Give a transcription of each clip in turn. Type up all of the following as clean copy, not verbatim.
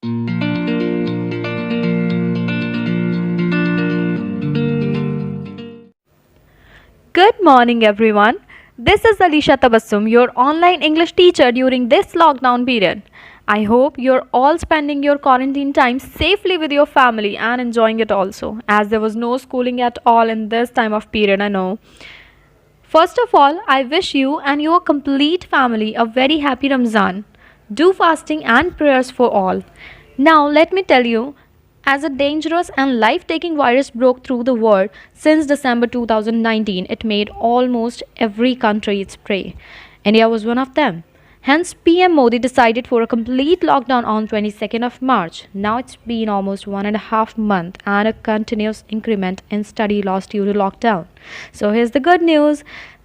Good morning, everyone. This is Alisha Tabassum, your online English teacher during this lockdown period. I hope you're all spending your quarantine time safely with your family and enjoying it also, as there was no schooling at all in this time of period, I know. First of all, I wish you and your complete family a very happy Ramzan. Do fasting and prayers for all. Now, let me tell you, as a dangerous and life taking virus broke through the world since December 2019, it made almost every country its prey. India was one of them. Hence, PM Modi decided for a complete lockdown on 22nd of March. Now it's been almost 1.5 months and a continuous increment in study loss due to lockdown. So here's the good news.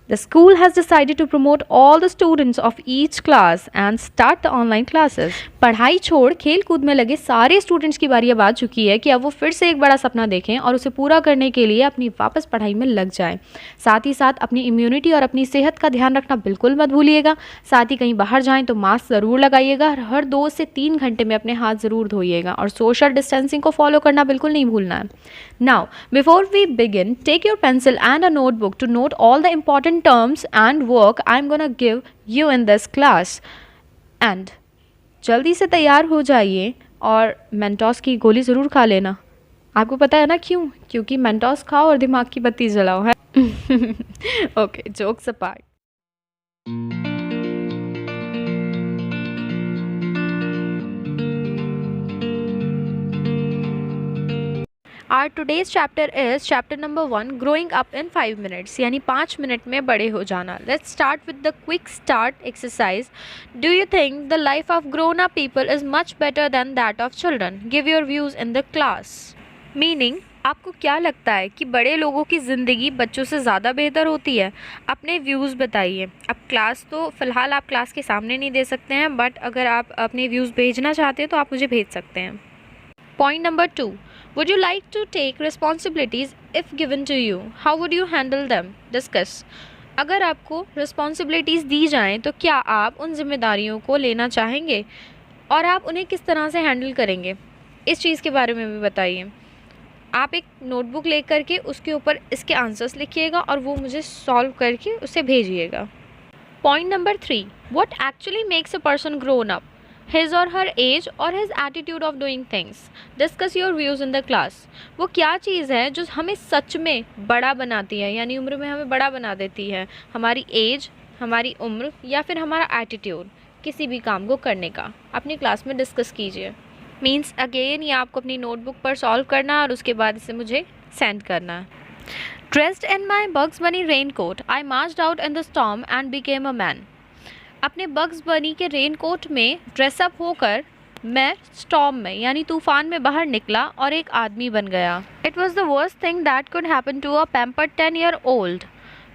The school has decided to promote all the students of each class and start the online classes. पढ़ाई छोड़ खेल कूद में लगे सारे students की बारी अब आ चुकी है कि अब वो फिर से एक बड़ा सपना देखें और उसे पूरा करने के लिए अपनी वापस पढ़ाई में लग जाएं। साथ ही साथ अपनी इम्यूनिटी और अपनी सेहत का ध्यान रखना बिल्कुल मत भूलिएगा। साथ ही कहीं बाहर जाएं तो मास्क ज़रूर लगाइएगा। हर 2 से 3 घंटे में अपने हाथ ज़रूर धोइएगा और सोशल डिस्टेंसिंग को फॉलो करना बिल्कुल नहीं भूलना है। Now, before we begin, take your pencil and a notebook to note all the important terms and work I'm gonna give you in this class. And जल्दी से तैयार हो जाइए और मेंटोस की गोली ज़रूर खा लेना। आपको पता है ना क्यों? क्योंकि मेंटोस खाओ और दिमाग की बत्ती जलाओ है। Okay, jokes apart. Our today's chapter is chapter number 1, growing up in 5 minutes, यानी 5 मिनट में बड़े हो जाना. Let's start with the quick start exercise. Do you think the life of grown up people is much better than that of children? Give your views in the class. Meaning, आपको क्या लगता है कि बड़े लोगों की ज़िंदगी बच्चों से ज़्यादा बेहतर होती है? अपने व्यूज़ बताइए. अब क्लास तो फ़िलहाल आप क्लास के सामने नहीं दे सकते हैं, बट अगर आप अपने व्यूज़ भेजना चाहते हैं तो आप मुझे भेज सकते हैं. Point number 2. Would you like to take responsibilities if given to you? How would you handle them? Discuss. अगर आपको responsibilities दी जाएं तो क्या आप उन जिम्मेदारियों को लेना चाहेंगे और आप उन्हें किस तरह से हैंडल करेंगे? इस चीज़ के बारे में भी बताइए. आप एक नोटबुक ले करके उसके ऊपर इसके आंसर्स लिखिएगा और वो मुझे सॉल्व करके उसे भेजिएगा. Point number 3. What actually makes a person grown up? His or her age or his attitude of doing things. Discuss your views in the class. वो क्या चीज़ है जो हमें सच में बड़ा बनाती है, यानी उम्र में हमें बड़ा बना देती है? हमारी एज, हमारी उम्र या फिर हमारा एटीट्यूड किसी भी काम को करने का. अपनी क्लास में डिस्कस कीजिए. मीन्स अगेन ये आपको अपनी नोटबुक पर सॉल्व करना है और उसके बाद इसे मुझे सेंड करना है. Dressed in my Bugs Bunny raincoat, I marched out in the storm and became a man. अपने बग्स बनी के रेनकोट में ड्रेसअप होकर मैं स्टॉर्म में यानी तूफान में बाहर निकला और एक आदमी बन गया. It was the worst thing that could happen to a pampered 10-year-old.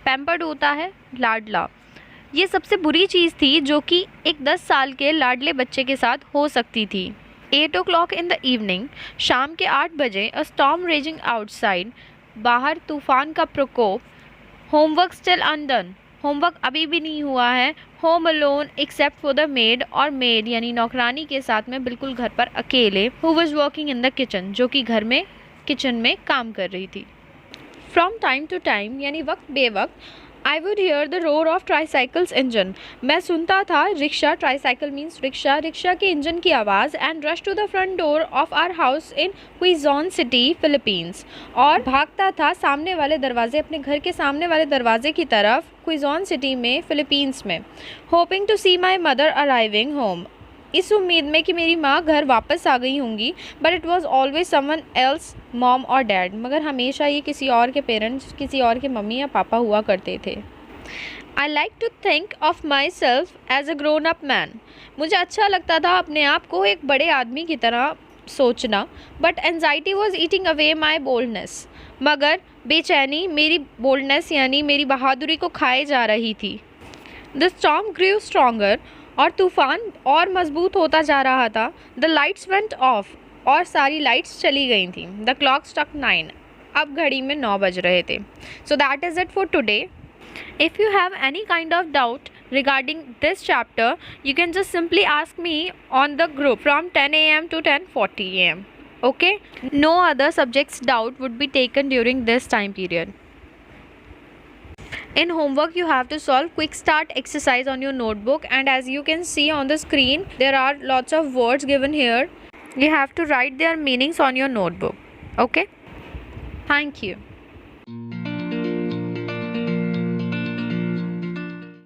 Pampered होता है लाडला. ये सबसे बुरी चीज़ थी जो कि एक 10 साल के लाडले बच्चे के साथ हो सकती थी. 8 o'clock in the evening, शाम के 8 बजे, अ स्टॉर्म रेजिंग आउटसाइड, बाहर तूफान का प्रकोप. होमवर्क स्टिल अनडन, होमवर्क अभी भी नहीं हुआ है. Home alone except for the made, और मेड यानी नौकरानी के साथ में बिल्कुल घर पर अकेले. Who was working in the kitchen, जो कि घर में किचन में काम कर रही थी. फ्रॉम टाइम टू टाइम यानी वक्त बेवक्त, I would hear the roar of tricycles engine, मैं सुनता था rickshaw, tricycle means rickshaw, rickshaw के इंजन की आवाज़. And rush to the front door of our house in Quezon City, Philippines, और भागता था सामने वाले दरवाजे, अपने घर के सामने वाले दरवाजे की तरफ, क्विजॉन सिटी में, फिलीपींस में. Hoping to see my mother arriving home, इस उम्मीद में कि मेरी माँ घर वापस आ गई होंगी. But it was always someone else, mom और डैड, मगर हमेशा ये किसी और के पेरेंट्स, किसी और के मम्मी या पापा हुआ करते थे. I like to think of myself as a grown up man, मुझे अच्छा लगता था अपने आप को एक बड़े आदमी की तरह सोचना. But anxiety was eating away my boldness, मगर बेचैनी मेरी बोल्डनेस यानी मेरी बहादुरी को खाए जा रही थी. द स्टॉर्म ग्रू स्ट्रॉन्गर, और तूफ़ान और मजबूत होता जा रहा था. द लाइट्स वेंट ऑफ, और सारी लाइट्स चली गई थी. द क्लॉक स्ट्रक 9, अब घड़ी में 9 बज रहे थे. So that is it for today. If you have any kind of doubt, regarding this chapter, you can just simply ask me on the group from 10 a.m. to 10:40 a.m. Okay? No other subjects doubt would be taken during this time period. In homework, you have to solve quick start exercise on your notebook, and as you can see on the screen, there are lots of words given here. You have to write their meanings on your notebook. Okay? Thank you.